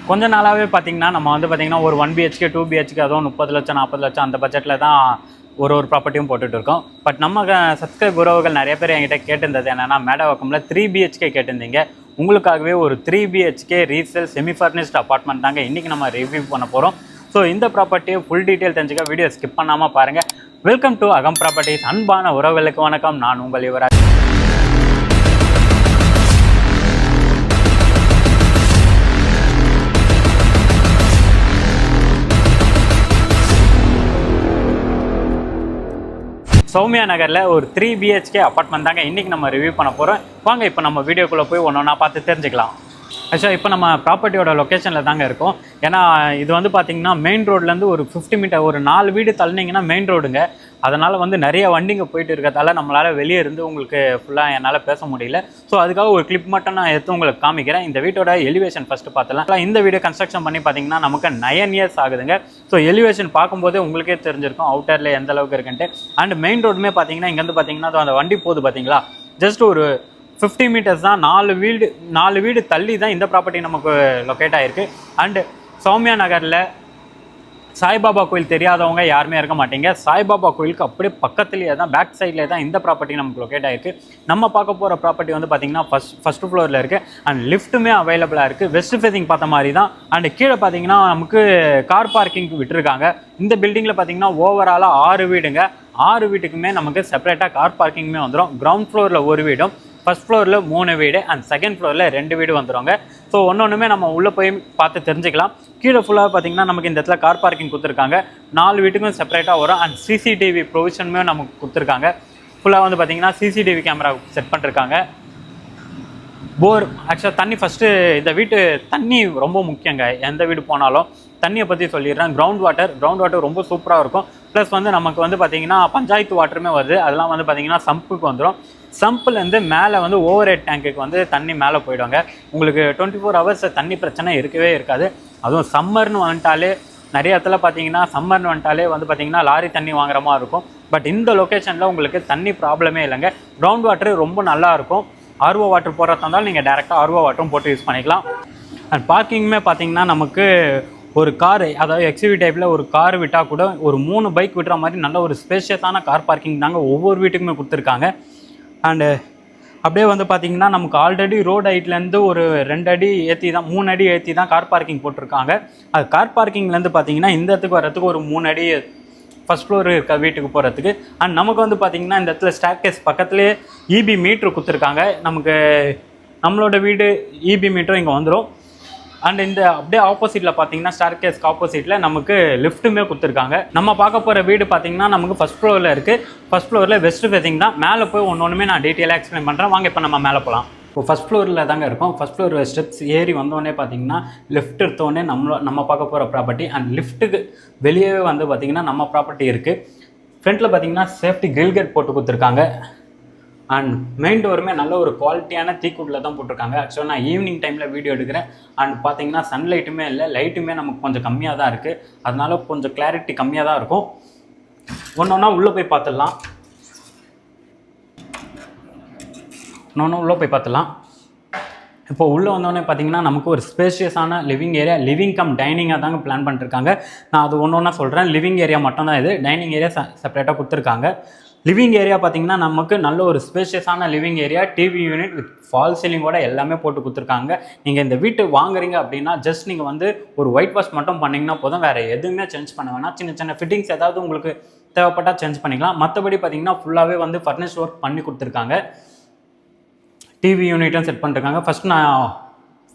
கொஞ்ச நாளாகவே பார்த்தீங்கன்னா நம்ம வந்து பார்த்தீங்கன்னா ஒரு 1 பிஹெச்கே 2 பிஹெச்கே அதுவும் 30 லட்சம் 40 லட்சம் அந்த பட்ஜெட்டில் தான் ஒரு ப்ராப்பர்ட்டியும் போட்டுட்டு இருக்கோம். பட் நம்ம சப்ஸ்கிரைப் உறவுகள் நிறைய பேர் என்கிட்ட கேட்டிருந்தது என்னென்னா மேடவாக்கமில் 3 பிஹெச்கே கேட்டிருந்தீங்க. உங்களுக்காகவே ஒரு 3 BHK resale semi furnished apartment தாங்க இன்றைக்கி நம்ம ரிவ்யூ பண்ண போகிறோம். ஸோ இந்த ப்ராப்பர்ட்டியை ஃபுல் டீட்டெயில் தெரிஞ்சுக்க வீடியோ ஸ்கிப் பண்ணாமல் பாருங்கள். வெல்கம் டு அகம் ப்ராப்பர்ட்டிஸ். அன்பான உறவுகளுக்கு வணக்கம். நான் உங்கள் யுவராஜ். சௌமியா நகரில் ஒரு 3 பிஹெச்கே அப்பார்ட்மெண்ட் தாங்க இன்றைக்கி நம்ம ரிவ்யூ பண்ண போகிறோம். வாங்க இப்போ நம்ம வீடியோக்குள்ளே போய் ஒன்றா பார்த்து தெரிஞ்சுக்கலாம். ஆக்சுவலாக இப்போ நம்ம ப்ராப்பர்ட்டியோட லொக்கேஷனில் தாங்க இருக்கும். ஏன்னா இது வந்து பார்த்திங்கன்னா மெயின் ரோட்லேருந்து ஒரு 50 மீட்டர் ஒரு 4 வீடு தள்ளினீங்கன்னா மெயின் ரோடுங்க. அதனால் வந்து நிறைய வண்டிங்க போயிட்டு இருக்கிறதால நம்மளால் வெளியே இருந்து உங்களுக்கு ஃபுல்லாக என்னால் பேச முடியல. ஸோ அதுக்காக ஒரு கிளிப் மட்டும் நான் எடுத்து உங்களுக்கு காமிக்கிறேன். இந்த வீட்டோட எலிவேஷன் ஃபஸ்ட்டு பார்த்துலாம். இந்த வீடியோ கன்ஸ்ட்ரக்ஷன் பண்ணி பார்த்தீங்கன்னா நமக்கு 9 இயர்ஸ் ஆகுதுங்க. ஸோ எலிவேஷன் பார்க்கும்போதே உங்களுக்கே தெரிஞ்சிருக்கும் அவுட்டரில் எந்த அளவுக்கு இருக்குன்ட்டு. அண்ட் மெயின் ரோடுமே பார்த்தீங்கன்னா இங்கேருந்து பார்த்தீங்கன்னா அந்த வண்டி போகுது பார்த்தீங்களா, ஜஸ்ட் ஒரு 50 மீட்டர்ஸ் தான். 4 வீடு தள்ளி தான் இந்த ப்ராப்பர்ட்டி நமக்கு லொக்கேட் ஆகிருக்கு. அண்டு சௌமியா நகரில் சாய்பாபா கோயில் தெரியாதவங்க யாருமே இருக்க மாட்டீங்க. சாய்பாபா கோயிலுக்கு அப்படியே பக்கத்துலேயே தான், பேக் சைட்லேயே தான் இந்த ப்ராப்பர்ட்டி நமக்கு லொக்கேட் ஆகிருக்கு. நம்ம பார்க்க போகிற ப்ராப்பர்ட்டி வந்து பார்த்திங்கன்னா ஃபஸ்ட் ஃப்ளோரில் இருக்குது. அண்ட் லிஃப்ட்டுமே அவைலபிளாக இருக்குது. வெஸ்ட் ஃபேசிங் பார்த்த மாதிரி தான். அண்ட் கீழே பார்த்தீங்கன்னா நமக்கு கார் பார்க்கிங்க்கு விட்டுருக்காங்க. இந்த பில்டிங்கில் பார்த்தீங்கன்னா ஓவராலாக 6 வீடுங்க. 6 வீட்டுக்குமே நமக்கு செப்பரேட்டாக கார் பார்க்கிங்குமே வந்துடும். கிரவுண்ட் ஃப்ளோரில் ஒரு வீடும், ஃபஸ்ட் ஃப்ளோரில் 3 வீடு, அண்ட் செகண்ட் ஃப்ளோரில் 2 வீடு வந்துடுவாங்க. ஸோ ஒன்றுமே நம்ம உள்ளே போய் பார்த்து தெரிஞ்சுக்கலாம். கீழே ஃபுல்லாக பார்த்தீங்கன்னா நமக்கு இந்த இடத்துல கார் பார்க்கிங் கொடுத்துருக்காங்க. 4 வீட்டுக்கும் செப்பரேட்டாக வரும். அண்ட் சிசிடிவி ப்ரொவிஷனுமே நமக்கு கொடுத்துருக்காங்க. ஃபுல்லாக வந்து பார்த்தீங்கன்னா சிசிடிவி கேமரா செட் பண்ணிருக்காங்க. போர் ஆக்சுவலாக தண்ணி ஃபஸ்ட்டு இந்த வீட்டு தண்ணி ரொம்ப முக்கியங்க. எந்த வீடு போனாலும் தண்ணியை பற்றி சொல்லிடுறேன். கிரவுண்ட் வாட்டர் ரொம்ப சூப்பராக இருக்கும். ப்ளஸ் வந்து நமக்கு வந்து பார்த்திங்கன்னா பஞ்சாயத்து வாட்டருமே வருது. அதெல்லாம் வந்து பார்த்திங்கன்னா சம்புக்கு வந்துடும். சம்புலேருந்து மேலே வந்து ஓவர் ஹெட் டேங்க்குக்கு வந்து தண்ணி மேலே போயிடுவாங்க. உங்களுக்கு 24 ஹவர்ஸ் தண்ணி பிரச்சனை இருக்கவே இருக்காது. அதுவும் சம்மர்னு வந்துட்டாலே நிறைய இடத்துல பார்த்தீங்கன்னா சம்மர்னு வந்துட்டாலே வந்து பார்த்திங்கன்னா லாரி தண்ணி வாங்குற மாதிரி இருக்கும். பட் இந்த லொக்கேஷனில் உங்களுக்கு தண்ணி ப்ராப்ளமே இல்லைங்க. கிரவுண்ட் வாட்டர் ரொம்ப நல்லாயிருக்கும். ஆர்ஓ வாட்டர் போடுறதா இருந்தாலும் நீங்கள் டேரெக்டாக ஆர்ஓ வாட்டரும் போட்டு யூஸ் பண்ணிக்கலாம். அண்ட் பார்க்கிங்குமே பார்த்திங்கன்னா நமக்கு ஒரு கார், அதாவது எக்ஸ்யூவி டைப்பில் ஒரு கார் விட்டால் கூட ஒரு 3 பைக் விட்டுற மாதிரி நல்ல ஒரு ஸ்பேஷியஸான கார் பார்க்கிங் தாங்க ஒவ்வொரு வீட்டுக்குமே கொடுத்துருக்காங்க. அண்டு அப்படியே வந்து பார்த்திங்கன்னா நமக்கு ஆல்ரெடி ரோடு ஹைட்லேருந்து ஒரு 2 அடி ஏற்றி தான் 3 அடி ஏற்றி தான் கார் பார்க்கிங் போட்டிருக்காங்க. அது கார் பார்க்கிங்லேருந்து பார்த்திங்கன்னா இந்த இடத்துக்கு வர்றதுக்கு ஒரு 3 அடி ஃபஸ்ட் ஃப்ளோர் இருக்க வீட்டுக்கு போகிறதுக்கு. அண்ட் நமக்கு வந்து பார்த்திங்கன்னா இந்த இடத்துல ஸ்டேர்கேஸ் பக்கத்துலேயே இபி மீட்ரு கொடுத்துருக்காங்க. நமக்கு நம்மளோட வீடு இபி மீட்டரும் இங்கே வந்துடும். அண்ட் இந்த அப்படியே ஆப்போசிட்டில் பார்த்தீங்கன்னா ஸ்டேர்கேஸ்க்கு ஆப்போசிட்டில் நமக்கு லிஃப்ட்டுமே கொடுத்துருக்காங்க. நம்ம பார்க்க போகிற வீடு பார்த்தீங்கன்னா நமக்கு ஃபஸ்ட் ஃப்ளோரில் இருக்குது. ஃபஸ்ட் ஃப்ளோரில் வெஸ்ட் ஃபேசிங் தான். மேலே போய் ஒன்றுமே நான் டீட்டெயிலாக எக்ஸ்பிளைன் பண்ணுறேன். வாங்க இப்போ நம்ம மேலே போகலாம். இப்போ ஃபஸ்ட் ஃப்ளோரில் தாங்க இருக்கும். ஃபஸ்ட் ஃப்ளோர் ஸ்டெப்ஸ் ஏறி வந்தோடனே பார்த்தீங்கன்னா லெஃப்ட் எடுத்தோடனே நம்ம பார்க்க போகிற ப்ராப்பர்ட்டி. அண்ட் லிஃப்ட்டுக்கு வெளியே வந்து பார்த்திங்கன்னா நம்ம ப்ராப்பர்ட்டி இருக்குது. ஃப்ரண்ட்டில் பார்த்தீங்கன்னா சேஃப்டி கிரில் கேட் போட்டு கொடுத்துருக்காங்க. அண்ட் மெயின் டோருமே நல்ல ஒரு குவாலிட்டியான தீக்குட்டில் தான் போட்டிருக்காங்க. ஆக்சுவலாக நான் ஈவினிங் டைமில் வீடியோ எடுக்கிறேன். அண்ட் பார்த்தீங்கன்னா சன்லைட்டுமே இல்லை, லைட்டுமே நமக்கு கொஞ்சம் கம்மியாக தான் இருக்குது. அதனால கொஞ்சம் கிளாரிட்டி கம்மியாக தான் இருக்கும். ஒன்றா உள்ளே போய் பார்த்துடலாம். இப்போ உள்ளே வந்தோடனே பார்த்தீங்கன்னா நமக்கு ஒரு ஸ்பேஷியஸான லிவிங் ஏரியா, லிவிங் கம் டைனிங்காக தாங்க பிளான் பண்ணிருக்காங்க. நான் அது ஒன்றா சொல்கிறேன். லிவிங் ஏரியா மட்டும் தான் இது, டைனிங் ஏரியா செப்பரேட்டாக கொடுத்துருக்காங்க. லிவிங் ஏரியா பார்த்தீங்கன்னா நமக்கு நல்ல ஒரு ஸ்பேஷியஸான living area, TV unit with false சீலிங்கோட எல்லாமே போட்டு கொடுத்துருக்காங்க. நீங்கள் இந்த வீட்டு வாங்குறீங்க அப்படின்னா ஜஸ்ட் நீங்கள் வந்து ஒரு ஒயிட் வாஷ் மட்டும் பண்ணிங்கன்னா போதும். வேறு எதுவுமே சேஞ்ச் பண்ண வேணாம். சின்ன சின்ன ஃபிட்டிங்ஸ் ஏதாவது உங்களுக்கு தேவைப்பட்டால் சேஞ்ச் பண்ணிக்கலாம். மற்றபடி பார்த்தீங்கன்னா ஃபுல்லாகவே வந்து ஃபர்னிஷ் ஒர்க் பண்ணி கொடுத்துருக்காங்க. டிவி யூனிட்டும் செட் பண்ணிருக்காங்க. ஃபஸ்ட் நான்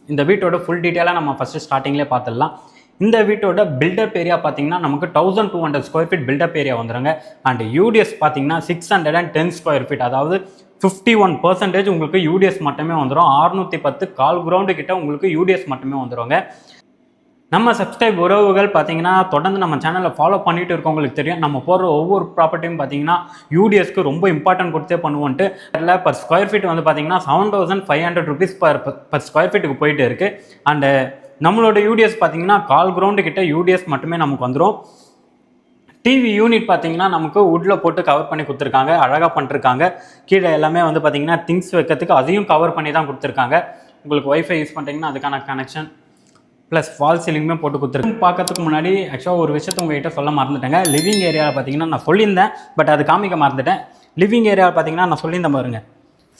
இந்த வீட்டோட ஃபுல் டீட்டெயிலாக நம்ம ஃபஸ்ட்டு ஸ்டார்டிங்லேயே பார்த்துடலாம். இந்த வீட்டோட பில்டப் ஏரியா பார்த்தீங்கன்னா நமக்கு 1200 ஸ்கொயர் ஃபீட் பில்டப் ஏரியா வந்துடுங்க. அண்ட் யூடிஎஸ் பார்த்தீங்கன்னா 610 ஸ்கொயர் ஃபீட், அதாவது 51% உங்களுக்கு யூடிஎஸ் மட்டுமே வந்துடும். 610 கால் கிரவுண்டு கிட்ட உங்களுக்கு யூடிஎஸ் மட்டுமே வந்துடுங்க. நம்ம சப்ஸ்கிரைப் உறவுகள் பார்த்தீங்கன்னா தொடர்ந்து நம்ம சேனலில் ஃபாலோ பண்ணிட்டு இருக்கவங்களுக்கு தெரியும். நம்ம போடுற ஒவ்வொரு ப்ராப்பர்ட்டியும் பார்த்தீங்கன்னா யூடிஎஸ்க்கு ரொம்ப இம்பார்ட்டன்ட் கொடுத்தே பண்ணுவோன்ட்டு. அதில் பர் ஸ்கொயர் ஃபீட் வந்து பார்த்தீங்கன்னா 7500 rupees பர் ஸ்கொயர் ஃபீட்டுக்கு போயிட்டு இருக்குது. அண்டு நம்மளோட யூடிஎஸ் பார்த்தீங்கன்னா கால் கிரவுண்டு கிட்ட யூடிஎஸ் மட்டுமே நமக்கு வந்துடும். டிவி யூனிட் பார்த்தீங்கன்னா நமக்கு வுட்டில் போட்டு கவர் பண்ணி கொடுத்துருக்காங்க. அழகாக பண்ணிருக்காங்க. கீழே எல்லாமே வந்து பார்த்தீங்கன்னா திங்ஸ் வைக்கிறதுக்கு அதையும் கவர் பண்ணி தான் கொடுத்துருக்காங்க. உங்களுக்கு ஒய்ஃபை யூஸ் பண்ணுறீங்கன்னா அதுக்கான கனெக்ஷன். ப்ளஸ் ஃபால் சீலிங்குமே போட்டு கொடுத்துருக்கு. பார்க்கறதுக்கு முன்னாடி ஆக்சுவலாக ஒரு விஷயத்தை உங்கள்கிட்ட சொல்ல மறந்துட்டேங்க. லிவிங் ஏரியாவில் பார்த்தீங்கன்னா நான் சொல்லியிருந்தேன், பட் அது காமிக்க மறந்துட்டேன். லிவிங் ஏரியாவில் பார்த்தீங்கன்னா நான் சொல்லியிருந்தேன் பாருங்க,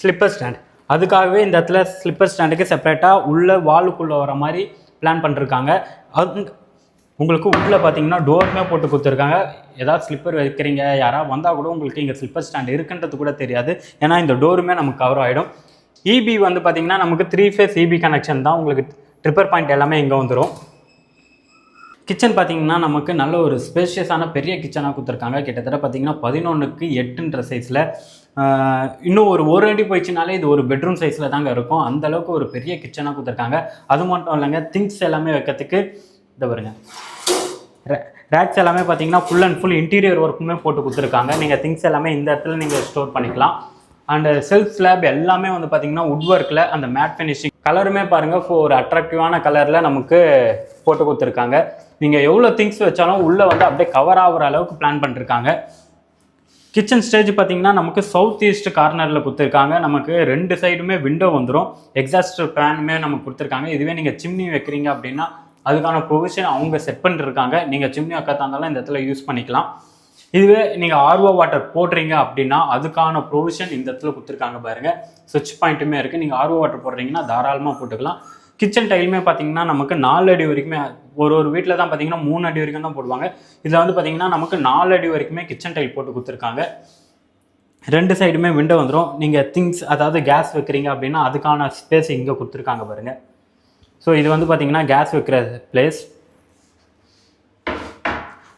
ஸ்லிப்பர் ஸ்டாண்ட். அதுக்காகவே இந்த இடத்துல ஸ்லிப்பர் ஸ்டாண்டுக்கு செப்பரேட்டாக உள்ள வாலுக்குள்ளே வர மாதிரி பிளான் பண்ணிருக்காங்க. அது உங்களுக்கு உள்ளே பார்த்தீங்கன்னா டோருமே போட்டு கொடுத்துருக்காங்க. ஏதாவது ஸ்லிப்பர் வைக்கிறீங்க, யாராவது வந்தால் கூட உங்களுக்கு இங்கே ஸ்லிப்பர் ஸ்டாண்ட் இருக்குன்றது கூட தெரியாது, ஏன்னா இந்த டோருமே நமக்கு கவர் ஆகிடும். இபி வந்து பார்த்தீங்கன்னா நமக்கு 3 ஃபேஸ் இபி கனெக்ஷன் தான். உங்களுக்கு ட்ரிப்பர் பாயிண்ட் எல்லாமே இங்கே வந்துடும். கிச்சன் பார்த்தீங்கன்னா நமக்கு நல்ல ஒரு ஸ்பேஷியஸான பெரிய கிச்சனாக கொடுத்துருக்காங்க. கிட்டத்தட்ட பார்த்தீங்கன்னா 11க்கு 8ன்ற சைஸில். இன்னும் ஒரு அடி போயிடுச்சுனாலே இது ஒரு பெட்ரூம் சைஸில் தாங்க இருக்கும். அந்தளவுக்கு ஒரு பெரிய கிச்சனாக கொடுத்துருக்காங்க. அது மட்டும் இல்லைங்க, திங்ஸ் எல்லாமே வைக்கிறதுக்கு இதை பாருங்க, ரேக்ஸ் எல்லாமே பார்த்தீங்கன்னா ஃபுல் அண்ட் ஃபுல் இன்டீரியர் ஒர்க்குமே போட்டு கொடுத்துருக்காங்க. நீங்கள் திங்ஸ் எல்லாமே இந்த இடத்துல நீங்கள் ஸ்டோர் பண்ணிக்கலாம். அண்ட் செல்ஃப் ஸ்லாப் எல்லாமே வந்து பார்த்தீங்கன்னா வுட் ஒர்க்கில் அந்த மேட் ஃபினிஷிங் கலருமே பாருங்கள் ஒரு அட்ராக்டிவான கலரில் நமக்கு போட்டு கொடுத்துருக்காங்க. நீங்கள் எவ்வளோ திங்ஸ் வச்சாலும் உள்ளே வந்து அப்படியே கவர் ஆகிற அளவுக்கு பிளான் பண்ணிருக்காங்க. கிச்சன் ஸ்டேஜ் பார்த்தீங்கன்னா நமக்கு சவுத் ஈஸ்ட் கார்னரில் கொடுத்துருக்காங்க. நமக்கு 2 சைடுமே விண்டோ வந்துடும். எக்ஸாஸ்ட் ஃபேனுமே நமக்கு கொடுத்துருக்காங்க. இதுவே நீங்கள் சிம்னி வைக்கிறீங்க அப்படின்னா அதுக்கான ப்ரொவிஷன் அவங்க செட் பண்ணிருக்காங்க. நீங்கள் சிம்னி வைக்கிறதா இருந்தாலும் இந்த இடத்துல யூஸ் பண்ணிக்கலாம். இதுவே நீங்கள் ஆர்ஓ வாட்டர் போடுறீங்க அப்படின்னா அதுக்கான ப்ரொவிஷன் இந்த இடத்துல கொடுத்துருக்காங்க பாருங்கள். சுவிட்ச் பாயிண்ட்டுமே இருக்குது. நீங்கள் ஆர்ஓ வாட்டர் போடுறீங்கன்னா தாராளமாக போட்டுக்கலாம். கிச்சன் டைலுமே பார்த்தீங்கன்னா நமக்கு 4 அடி வரைக்குமே, ஒரு வீட்டில் தான் பார்த்தீங்கன்னா 3 அடி வரைக்கும் தான் போடுவாங்க. இதில் வந்து பார்த்தீங்கன்னா நமக்கு 4 அடி வரைக்குமே கிச்சன் டைல் போட்டு கொடுத்துருக்காங்க. 2 சைடுமே விண்டோ வந்துடும். நீங்கள் திங்ஸ் அதாவது கேஸ் வைக்கிறீங்க அப்படின்னா அதுக்கான ஸ்பேஸ் இங்கே கொடுத்துருக்காங்க பாருங்கள். ஸோ இது வந்து பார்த்தீங்கன்னா கேஸ் வைக்கிற பிளேஸ்.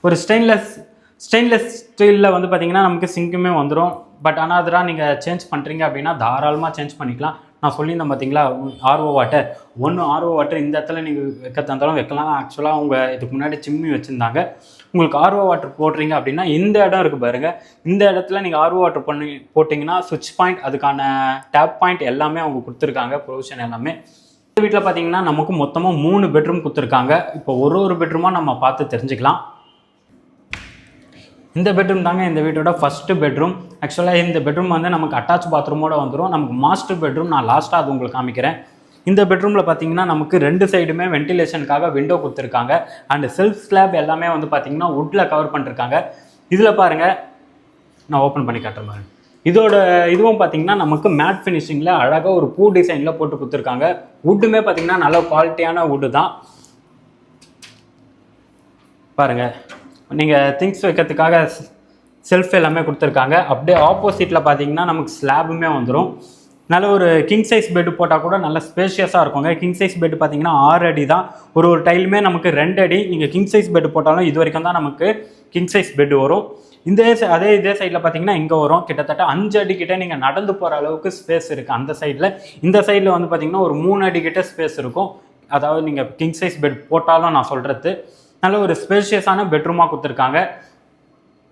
ஒரு ஸ்டெயின்லெஸ் ஸ்டீலில் வந்து பார்த்தீங்கன்னா நமக்கு சிங்க்குமே வந்துடும். பட் ஆனால் அதெல்லாம் நீங்கள் சேஞ்ச் பண்ணுறீங்க அப்படின்னா தாராளமாக சேஞ்ச் பண்ணிக்கலாம். நான் சொல்லியிருந்தேன் பார்த்தீங்களா, ஆர்ஓ வாட்டர் ஆர்ஓ வாட்டர் இந்த இடத்துல நீங்கள் வைக்கிறதா இருந்தாலும் வைக்கலாம். ஆக்சுவலாக அவங்க இதுக்கு முன்னாடி சிம்னி வச்சுருந்தாங்க. உங்களுக்கு ஆர்ஓ வாட்டர் போடுறீங்க அப்படின்னா இந்த இடம் இருக்குது பாருங்கள், இந்த இடத்துல நீங்கள் ஆர்ஓ வாட்டர் போட்டிங்கன்னா சுவிட்ச் பாயிண்ட் அதுக்கான டேப் பாயிண்ட் எல்லாமே அவங்க கொடுத்துருக்காங்க, ப்ரொவிஷன் எல்லாமே. இந்த வீட்டில் பார்த்தீங்கன்னா நமக்கு மொத்தமாக 3 பெட்ரூம் கொடுத்துருக்காங்க. இப்போ ஒரு பெட்ரூமாக நம்ம பார்த்து தெரிஞ்சுக்கலாம். இந்த பெட்ரூம் தாங்க இந்த வீட்டோட ஃபஸ்ட்டு பெட்ரூம். ஆக்சுவலாக இந்த பெட்ரூம் வந்து நமக்கு அட்டாச் பாத்ரூமோட வந்துடும். நமக்கு மாஸ்டர் பெட்ரூம் நான் லாஸ்ட்டாக அது உங்களுக்கு காமிக்கிறேன். இந்த பெட்ரூமில் பார்த்தீங்கன்னா நமக்கு 2 சைடுமே வென்டிலேஷனுக்காக விண்டோ கொடுத்துருக்காங்க. அண்ட் செல்ஃப் ஸ்லாப் எல்லாமே வந்து பார்த்தீங்கன்னா வுட்டில் கவர் பண்ணிருக்காங்க. இதில் பாருங்கள், நான் ஓப்பன் பண்ணி காட்டுறேன் பாருங்க. இதோட இதுவும் பார்த்தீங்கன்னா நமக்கு மேட் ஃபினிஷிங்கில் அழகாக ஒரு பூ டிசைனில் போட்டு கொடுத்துருக்காங்க. வுட்டுமே பார்த்தீங்கன்னா நல்ல குவாலிட்டியான வுட்டு தான் பாருங்கள். நீங்கள் திங்ஸ் வைக்கிறதுக்காக செல்ஃப் எல்லாமே கொடுத்துருக்காங்க. அப்படியே ஆப்போசிட்டில் பார்த்தீங்கன்னா நமக்கு ஸ்லாபுமே வந்துடும். நல்ல ஒரு கிங் சைஸ் பெட்டு போட்டால் கூட நல்ல ஸ்பேஷியஸாக இருக்குங்க. கிங் சைஸ் பெட்டு பார்த்தீங்கன்னா 6 அடி தான். ஒரு டைலுமே நமக்கு 2 அடி. நீங்கள் கிங் சைஸ் பெட்டு போட்டாலும் இது வரைக்கும் தான் நமக்கு கிங் சைஸ் பெட்டு வரும். இதே சைடில் பார்த்தீங்கன்னா இங்கே வரும் கிட்டத்தட்ட 5 அடி கிட்டே நீங்கள் நடந்து போகிற அளவுக்கு ஸ்பேஸ் இருக்குது அந்த சைடில். இந்த சைடில் வந்து பார்த்தீங்கன்னா ஒரு 3 அடி கிட்டே ஸ்பேஸ் இருக்கும். அதாவது நீங்கள் கிங் சைஸ் பெட் போட்டாலும் நான் சொல்கிறது நல்ல ஒரு ஸ்பேஷியஸான பெட்ரூமாக கொடுத்துருக்காங்க.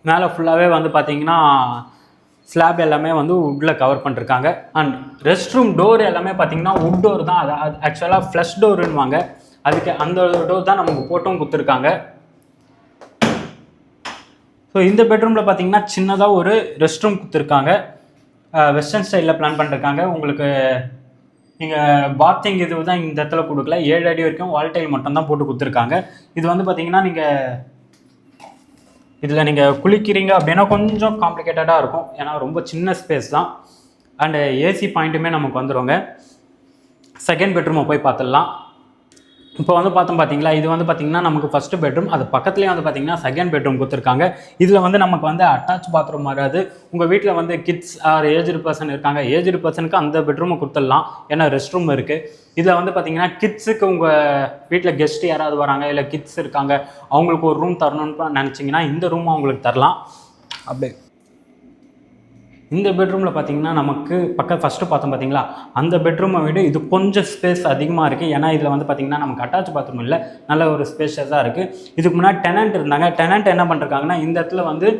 மேலே ஃபுல்லாகவே வந்து பார்த்தீங்கன்னா ஸ்லாப் எல்லாமே வந்து வுட்டில் கவர் பண்ணிருக்காங்க. அண்ட் ரெஸ்ட் ரூம் டோர் எல்லாமே பார்த்தீங்கன்னா வுட் டோர் தான். அது ஆக்சுவலாக ஃப்ளஷ் டோருன்னுவாங்க. அதுக்கு அந்த டோர் தான் நமக்கு போட்டும் கொடுத்துருக்காங்க. ஸோ இந்த பெட்ரூமில் பார்த்தீங்கன்னா சின்னதாக ஒரு ரெஸ்ட் ரூம் கொடுத்துருக்காங்க. வெஸ்டர்ன் ஸ்டைலில் பிளான் பண்ணிருக்காங்க. உங்களுக்கு நீங்கள் பாத்திங் இது தான் இந்த இடத்துல கொடுக்கல. 7 அடி வரைக்கும் வால் டைல் மட்டும் தான் போட்டு கொடுத்துருக்காங்க. இது வந்து பார்த்தீங்கன்னா இதில் நீங்கள் குளிக்கிறீங்க அப்படின்னா கொஞ்சம் காம்ப்ளிகேட்டடாக இருக்கும், ஏன்னா ரொம்ப சின்ன ஸ்பேஸ் தான். அண்டு ஏசி பாயிண்ட்டுமே நமக்கு வந்துடுங்க. செகண்ட் பெட்ரூமை போய் பார்த்துடலாம். இப்போ வந்து பார்த்தீங்களா, இது வந்து பார்த்தீங்கன்னா நமக்கு ஃபஸ்ட்டு பெட்ரூம். அது பக்கத்துலேயே வந்து பார்த்தீங்கன்னா செகண்ட் பெட்ரூம் கொடுத்துருக்காங்க. இதில் வந்து நமக்கு வந்து அட்டாச் பாத்ரூம் வராது. உங்கள் வீட்டில் வந்து கிட்ஸ் ஆர் ஏஜ்டு பர்சன் இருக்காங்க, ஏஜ்டு பர்சனுக்கு அந்த பெட்ரூமை கொடுத்துடலாம், ஏன்னா ரெஸ்ட் ரூம் இருக்குது. இதில் வந்து பார்த்தீங்கன்னா கிட்ஸுக்கு உங்கள் வீட்டில் கெஸ்ட்டு யாராவது வராங்க, இல்லை கிட்ஸ் இருக்காங்க, அவங்களுக்கு ஒரு ரூம் தரணும்னு நினச்சிங்கன்னா இந்த ரூம் அவங்களுக்கு தரலாம். அப்படியே இந்த பெட்ரூமில் பார்த்தீங்கன்னா நமக்கு ஃபஸ்ட்டு பார்த்தோம் பார்த்தீங்களா, அந்த பெட்ரூமை விட இது கொஞ்சம் ஸ்பேஸ் அதிகமாக இருக்குது. ஏன்னா இதில் வந்து பார்த்தீங்கன்னா நமக்கு அட்டாச் பாத்ரூம் இல்லை, நல்ல ஒரு ஸ்பேஷியஸாக இருக்குது. இதுக்கு முன்னாடி டெனண்ட் இருந்தாங்க. டெனண்ட் என்ன பண்ணிருக்காங்கன்னா இந்த இடத்துல வந்து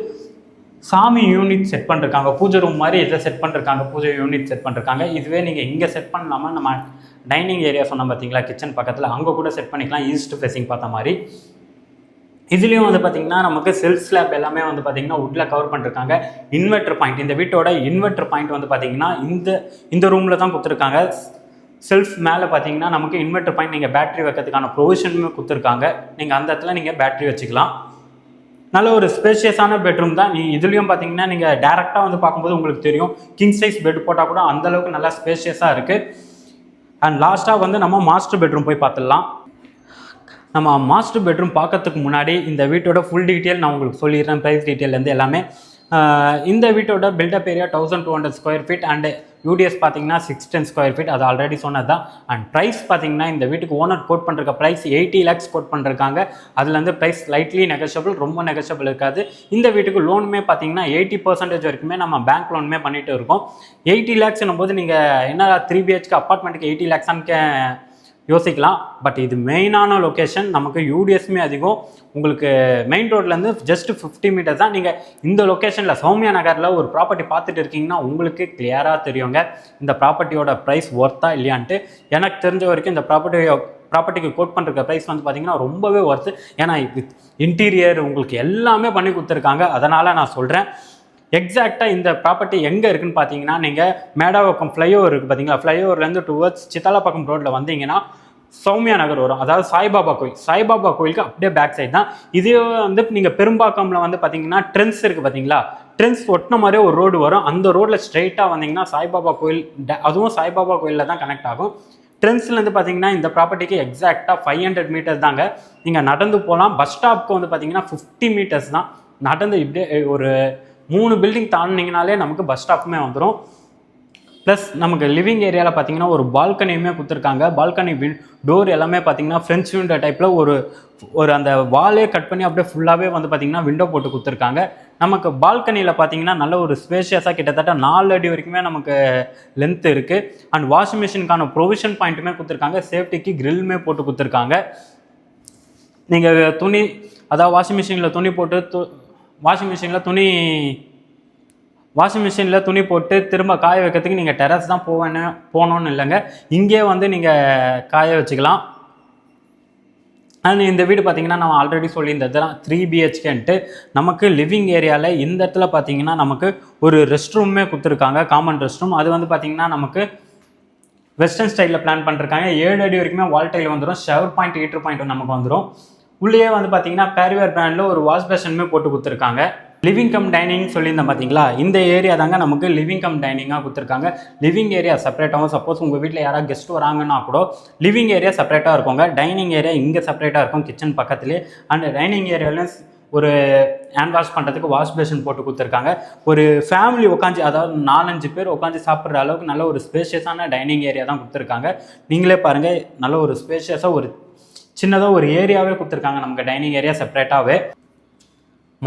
சாமி யூனிட் செட் பண்ணிருக்காங்க. பூஜை ரூம் மாதிரி இதை செட் பண்ணிருக்காங்க, பூஜை யூனிட் செட் பண்ணிருக்காங்க. இதுவே நீங்கள் இங்கே செட் பண்ணலாமா, நம்ம டைனிங் ஏரியா சொன்னோம் பார்த்தீங்களா கிச்சன் பக்கத்தில், அங்கே கூட செட் பண்ணிக்கலாம், ஈஸ்ட் ஃபேஸிங் பார்த்த மாதிரி. இதுலேயும் வந்து பார்த்தீங்கன்னா நமக்கு செல்ஃப் ஸ்லாப் எல்லாமே வந்து பார்த்தீங்கன்னா வுட்டில் கவர் பண்ணிருக்காங்க. இன்வெர்டர் பாயிண்ட், இந்த வீட்டோட இன்வெர்டர் பாயிண்ட் வந்து பார்த்தீங்கன்னா இந்த ரூமில் தான் கொடுத்துருக்காங்க. செல்ஃப் மேலே பார்த்தீங்கன்னா நமக்கு இன்வெர்டர் பாயிண்ட் நீங்கள் பேட்டரி வைக்கிறதுக்கான ப்ரொவிஷனுமே கொடுத்துருக்காங்க. நீங்கள் அந்த இடத்துல நீங்கள் பேட்டரி வச்சுக்கலாம். நல்ல ஒரு ஸ்பேஷியஸான பெட்ரூம் தான். இதுலேயும் பார்த்தீங்கன்னா நீங்கள் டேரெக்டாக வந்து பார்க்கும்போது உங்களுக்கு தெரியும், கிங் சைஸ் பெட் போட்டால் கூட அந்தளவுக்கு நல்லா ஸ்பேஷியஸாக இருக்குது. அண்ட் லாஸ்ட்டாக வந்து நம்ம மாஸ்டர் பெட்ரூம் போய் பார்த்துடலாம். நம்ம மாஸ்டர் பெட்ரூம் பார்க்கறதுக்கு முன்னாடி இந்த வீட்டோட ஃபுல் டீட்டெயில் நான் உங்களுக்கு சொல்லிடுறேன். ப்ரைஸ் டீட்டெயிலேருந்து எல்லாமே. இந்த வீட்டோட built up area 1200 square feet and UDS பார்த்தீங்கன்னா 610 ஸ்கொயர் ஃபீட். அது ஆல்ரெடி சொன்னது தான். அண்ட் ப்ரைஸ் பார்த்தீங்கன்னா இந்த வீட்டுக்கு ஓனர் கோட் பண்ணுற ப்ரைஸ் 80 lakhs கோட் பண்ணிருக்காங்க. அதுலேருந்து ப்ரைஸ் ஸ்லைட்லி நெகஷியபிள், ரொம்ப நெகஷியபிள் இருக்காது. இந்த வீட்டுக்கு லோனுமே பார்த்தீங்கன்னா 80% வரைக்குமே நம்ம பேங்க் லோனுமே பண்ணிட்டு இருக்கோம். 80 lakhs போது நீங்கள் என்ன 3 BHK அப்பார்ட்மெண்ட்டுக்கு 80 lakhs யோசிக்கலாம். பட் இது மெயினான லொக்கேஷன், நமக்கு யூடிஎஸ்மே அதிகம். உங்களுக்கு மெயின் ரோட்லேருந்து ஜஸ்ட் 50 மீட்டர்ஸ் தான். நீங்கள் இந்த லொக்கேஷனில் சௌமியா நகரில் ஒரு ப்ராப்பர்ட்டி பார்த்துட்டு இருக்கீங்கன்னா உங்களுக்கு கிளியராக தெரியுங்க இந்த ப்ராப்பர்ட்டியோட ப்ரைஸ் ஒர்த்தா இல்லையான்ட்டு. எனக்கு தெரிஞ்ச வரைக்கும் இந்த ப்ராப்பர்ட்டிக்கு கோட் பண்ணுற ப்ரைஸ் வந்து பார்த்திங்கன்னா ரொம்பவே ஒர்த்து. ஏன்னா இன்டீரியர் உங்களுக்கு எல்லாமே பண்ணி கொடுத்துருக்காங்க. அதனால் நான் சொல்கிறேன். எக்ஸாக்டாக இந்த ப்ராப்பர்ட்டி எங்கே இருக்குதுன்னு பார்த்தீங்கன்னா, நீங்கள் மேடாவக்கம் ஃப்ளைஓவர் இருக்குது பார்த்தீங்களா, ஃப்ளைஓவர்லேருந்து டுவர்ட்ஸ் சித்தாலப்பாக்கம் ரோட்டில் வந்தீங்கன்னா சௌமியா நகர் வரும். அதாவது சாய்பாபா கோயிலுக்கு அப்படியே பேக் சைடு தான். இதே வந்து நீங்கள் பெரும்பாக்கம்ல வந்து பார்த்தீங்கன்னா ட்ரெண்ட்ஸ் இருக்குது பார்த்தீங்களா, ட்ரெண்ட்ஸ் ஒட்டின மாதிரியே ஒரு ரோடு வரும். அந்த ரோட்டில் ஸ்ட்ரெயிட்டாக வந்தீங்கன்னா சாய்பாபா கோயில், அதுவும் சாய்பாபா கோயிலில் தான் கனெக்ட் ஆகும். ட்ரெண்ட்ஸ்லேருந்து பார்த்தீங்கன்னா இந்த ப்ராப்பர்ட்டிக்கு எக்ஸாக்டாக 500 மீட்டர்ஸ் தாங்க. நீங்கள் நடந்து போகலாம். பஸ் ஸ்டாப்க்கு வந்து பார்த்தீங்கன்னா 50 மீட்டர்ஸ் தான். நடந்து இப்படியே ஒரு 3 பில்டிங் தாண்டினீங்கனாலே நமக்கு பஸ் ஸ்டாப்புமே வந்துடும். ப்ளஸ் நமக்கு லிவிங் ஏரியாவில் பார்த்தீங்கன்னா ஒரு பால்கனியுமே கொடுத்துருக்காங்க. பால்கனி டோர் எல்லாமே பார்த்தீங்கன்னா ஃப்ரெஞ்ச் விண்டோ டைப்பில் ஒரு அந்த வாலே கட் பண்ணி அப்படியே ஃபுல்லாகவே வந்து பார்த்தீங்கன்னா விண்டோ போட்டு கொடுத்துருக்காங்க. நமக்கு பால்கனியில் பார்த்தீங்கன்னா நல்ல ஒரு ஸ்பேஷியஸாக கிட்டத்தட்ட 4 அடி வரைக்குமே நமக்கு லென்த் இருக்குது. அண்ட் வாஷிங் மிஷினுக்கான ப்ரொவிஷன் பாயிண்ட்டுமே கொடுத்துருக்காங்க. சேஃப்டிக்கு கிரில்மே போட்டு கொடுத்துருக்காங்க. நீங்கள் துணி, அதாவது வாஷிங் மிஷினில் துணி போட்டு திரும்ப காய வைக்கிறதுக்கு நீங்கள் டெரஸ் தான் போகணுன்னு இல்லைங்க, இங்கே வந்து நீங்கள் காய வச்சுக்கலாம். அண்ட் இந்த வீடு பார்த்தீங்கன்னா நம்ம ஆல்ரெடி சொல்லியிருந்ததுலாம் 3 BHKன்ட்டு. நமக்கு லிவிங் ஏரியாவில் இந்த இடத்துல பார்த்தீங்கன்னா நமக்கு ஒரு ரெஸ்ட் ரூமே கொடுத்துருக்காங்க, காமன் ரெஸ்ட் ரூம். அது வந்து பார்த்தீங்கன்னா நமக்கு வெஸ்டர்ன் ஸ்டைலில் பிளான் பண்ணிருக்காங்க. 7 அடி வரைக்குமே வால் டைல் வந்துடும். ஷவர் பாயிண்ட், ஹீட்டர் பாயிண்ட் நமக்கு வந்துடும். உள்ளே வந்து பார்த்தீங்கன்னா பேரிவேர் பிராண்டில் ஒரு வாஷ் பேஷனுமே போட்டு கொடுத்துருக்காங்க. லிவிங் கம் டைனிங் சொல்லியிருந்தேன் பார்த்தீங்களா, இந்த ஏரியா தாங்க நமக்கு லிவிங் கம் டைனிங்காக கொடுத்துருக்காங்க. லிவிங் ஏரியா செப்பரேட்டாகவும், சப்போஸ் உங்கள் வீட்டில் யாராவது கெஸ்ட் வராங்கன்னா கூட லிவிங் ஏரியா செப்பரேட்டாக இருக்குங்க. டைனிங் ஏரியா இங்கே செப்பரேட்டாக இருக்கும், கிச்சன் பக்கத்துலேயே. அண்ட் டைனிங் ஏரியாவில் ஒரு ஹேண்ட் வாஷ் பண்ணுறதுக்கு வாஷ் பேஷன் போட்டு கொடுத்துருக்காங்க. ஒரு ஃபேமிலி உட்காந்து, அதாவது 4-5 பேர் உட்காந்து சாப்பிட்ற அளவுக்கு நல்ல ஒரு ஸ்பேஷியஸான டைனிங் ஏரியா தான் கொடுத்துருக்காங்க. நீங்களே பாருங்கள், நல்ல ஒரு ஸ்பேஷியஸாக ஒரு சின்னதாக ஒரு ஏரியாவே கொடுத்துருக்காங்க நமக்கு டைனிங் ஏரியா செப்பரேட்டாகவே.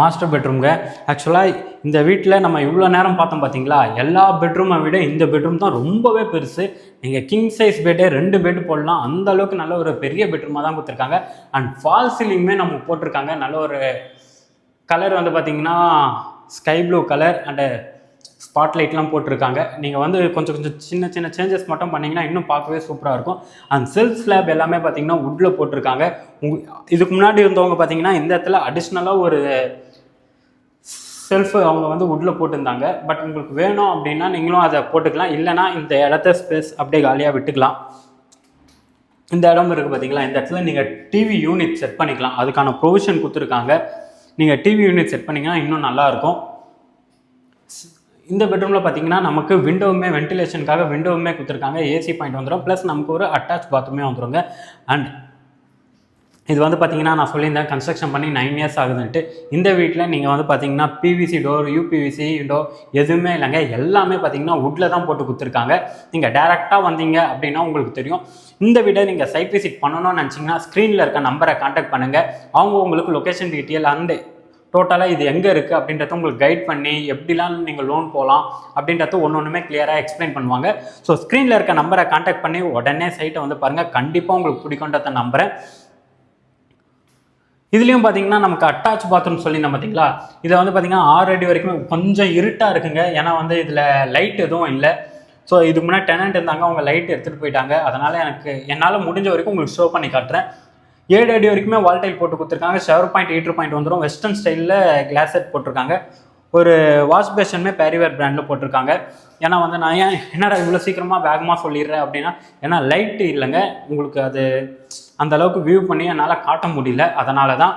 மாஸ்டர் பெட்ரூம்ங்க. ஆக்சுவலாக இந்த வீட்டில் நம்ம இவ்வளோ நேரம் பார்த்தோம் பார்த்தீங்களா, எல்லா பெட்ரூமை விட இந்த பெட்ரூம் தான் ரொம்பவே பெருசு. நீங்கள் கிங் சைஸ் பெட்டே 2 பெட் போடலாம். அந்த அளவுக்கு நல்ல ஒரு பெரிய பெட்ரூமாக தான் கொடுத்துருக்காங்க. அண்ட் ஃபால் சீலிங்குமே நம்ம போட்டிருக்காங்க. நல்ல ஒரு கலர் வந்து பார்த்தீங்கன்னா ஸ்கை ப்ளூ கலர் அண்டு ஸ்பாட்லைட்லாம் போட்டிருக்காங்க. நீங்கள் வந்து கொஞ்சம் சின்ன சின்ன சேஞ்சஸ் மட்டும் பண்ணிங்கன்னா இன்னும் பார்க்கவே சூப்பராக இருக்கும். அண்ட் செல்ஃப் ஸ்லாப் எல்லாமே பார்த்தீங்கன்னா வுட்டில் போட்டிருக்காங்க. இதுக்கு முன்னாடி இருந்தவங்க பார்த்தீங்கன்னா இந்த இடத்துல அடிஷ்னலாக ஒரு செல்ஃபு அவங்க வந்து வுட்டில் போட்டிருந்தாங்க. பட் உங்களுக்கு வேணும் அப்படின்னா நீங்களும் அதை போட்டுக்கலாம். இல்லைனா இந்த இடத்த ஸ்பேஸ் அப்படியே காலியாக விட்டுக்கலாம். இந்த இடம் இருக்குது பார்த்தீங்களா, இந்த இடத்துல நீங்கள் டிவி யூனிட் செட் பண்ணிக்கலாம். அதுக்கான ப்ரொவிஷன் கொடுத்துருக்காங்க. நீங்கள் டிவி யூனிட் செட் பண்ணிங்கன்னா இன்னும் நல்லாயிருக்கும். இந்த பெட்ரூமில் பார்த்தீங்கன்னா நமக்கு விண்டோவுமே, வென்டிலேஷனுக்காக விண்டோவுமே கொடுத்துருக்காங்க. ஏசி பாயிண்ட் வந்துடும். ப்ளஸ் நமக்கு ஒரு அட்டாச் பாத்ரூமே வந்துடுங்க. அண்ட் இது வந்து பார்த்தீங்கன்னா நான் சொல்லியிருந்தேன் கன்ஸ்ட்ரக்ஷன் பண்ணி 9 years ஆகுதுன்ட்டு. இந்த வீட்டில் நீங்கள் வந்து பார்த்தீங்கன்னா பிவிசி டோர், யூபிவிசி விண்டோ எதுவுமே இல்லைங்க. எல்லாமே பார்த்தீங்கன்னா வுட்டில் தான் போட்டு கொடுத்துருக்காங்க. நீங்கள் டேரெக்டாக வந்தீங்க அப்படின்னா உங்களுக்கு தெரியும். இந்த வீட்டை நீங்கள் சைட் விசிட் பண்ணணும்னு நினச்சிங்கன்னா ஸ்க்ரீனில் இருக்க நம்பரை கான்டாக்ட் பண்ணுங்கள். அவங்க உங்களுக்கு லொக்கேஷன் டீட்டெயில் அண்டு டோட்டலாக இது எங்கே இருக்குது அப்படின்றத உங்களுக்கு கைட் பண்ணி எப்படிலாம் நீங்கள் லோன் போகலாம் அப்படின்றத ஒன்றுமே கிளியராக எக்ஸ்பிளைன் பண்ணுவாங்க. ஸோ ஸ்க்ரீனில் இருக்க நம்பரை கான்டாக்ட் பண்ணி உடனே சைட்டை வந்து பாருங்கள். கண்டிப்பாக உங்களுக்கு பிடிக்குன்றத நம்புகிறேன். இதுலேயும் பார்த்தீங்கன்னா நமக்கு அட்டாச் பாத்ரூம் சொல்லியிருந்தேன் பார்த்தீங்களா, இதை வந்து பார்த்தீங்கன்னா 6 அடி வரைக்கும் கொஞ்சம் இருட்டாக இருக்குங்க. ஏன்னா வந்து இதில் லைட் எதுவும் இல்லை. ஸோ இதுக்கு முன்னாடி டெனண்ட் இருந்தாங்க, அவங்க லைட் எடுத்துகிட்டு போயிட்டாங்க. அதனால் என்னால் முடிஞ்ச வரைக்கும் உங்களுக்கு ஷோ பண்ணி காட்டுறேன். 7 அடி வரைக்குமே வால் டைல் போட்டு கொடுத்துருக்காங்க. ஷவர் பாயிண்ட், ஹீட்டர் பாயிண்ட் வந்துடும். வெஸ்டர்ன் ஸ்டைலில் கிளாஸ் செட் போட்டிருக்காங்க. ஒரு வாஷ் பேஷனுமே பேரிவேர் பிராண்டில் போட்டிருக்காங்க. ஏன்னா வந்து நான் ஏன் என்னடா இவ்வளோ சீக்கிரமாக வேகமாக சொல்லிடுறேன் அப்படின்னா, ஏன்னா லைட்டு இல்லைங்க, உங்களுக்கு அது அந்த அளவுக்கு வியூ பண்ணி என்னால் காட்ட முடியல. அதனால தான்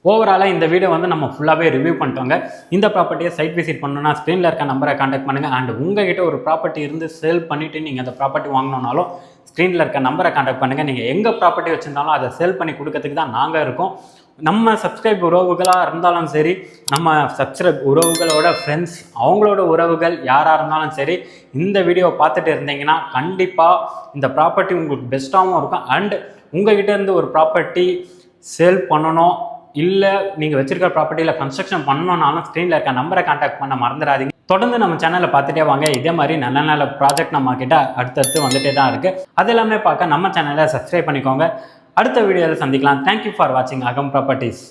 ஓவராலாக இந்த வீடியோ வந்து நம்ம ஃபுல்லாகவே ரிவ்யூ பண்ணிட்டோங்க. இந்த ப்ராப்பர்ட்டியை சைட் விசிட் பண்ணணும்னா ஸ்க்ரீனில் இருக்க நம்பரை கான்டாக்ட் பண்ணுங்கள். அண்ட் உங்ககிட்ட ஒரு ப்ராப்பர்ட்டி இருந்து சேல் பண்ணிவிட்டு நீங்கள் அந்த ப்ராப்பர்ட்டி வாங்கினாலும் ஸ்க்ரீனில் இருக்க நம்பரை கான்டாக்ட் பண்ணுங்கள். நீங்கள் எங்கே ப்ராப்பர்ட்டி வச்சுருந்தாலும் அதை சேல் பண்ணி கொடுக்கறதுக்கு தான் நாங்கள் இருக்கோம். நம்ம சப்ஸ்கிரைப் உறவுகளாக இருந்தாலும் சரி, நம்ம சப்ஸ்கிரைப் உறவுகளோட ஃப்ரெண்ட்ஸ் அவங்களோட உறவுகள் யாராக இருந்தாலும் சரி, இந்த வீடியோவை பார்த்துட்டு இருந்தீங்கன்னா கண்டிப்பாக இந்த ப்ராப்பர்ட்டி உங்களுக்கு பெஸ்ட்டாகவும் இருக்கும். அண்ட் உங்ககிட்ட இருந்து ஒரு ப்ராப்பர்ட்டி சேல் பண்ணணும், இல்லை நீங்கள் வச்சிருக்கிற ப்ராப்பர்ட்டியில் கன்ஸ்ட்ரக்ஷன் பண்ணணும்னாலும் ஸ்க்ரீனில் இருக்க நம்பரை கான்டாக்ட் பண்ண மறந்துடாதீங்க. தொடர்ந்து நம்ம சேனலை பார்த்துட்டே வாங்க. இதே மாதிரி நல்ல நல்ல ப்ராஜெக்ட் நம்ம கிட்ட அடுத்தடுத்து வந்துட்டே தான் இருக்குது. அது எல்லாமே பார்க்க நம்ம சேனலை சப்ஸ்கிரைப் பண்ணிக்கோங்க. அடுத்த வீடியோவில் சந்திக்கலாம். தேங்க்யூ ஃபார் வாட்சிங் அகம் ப்ராப்பர்ட்டிஸ்.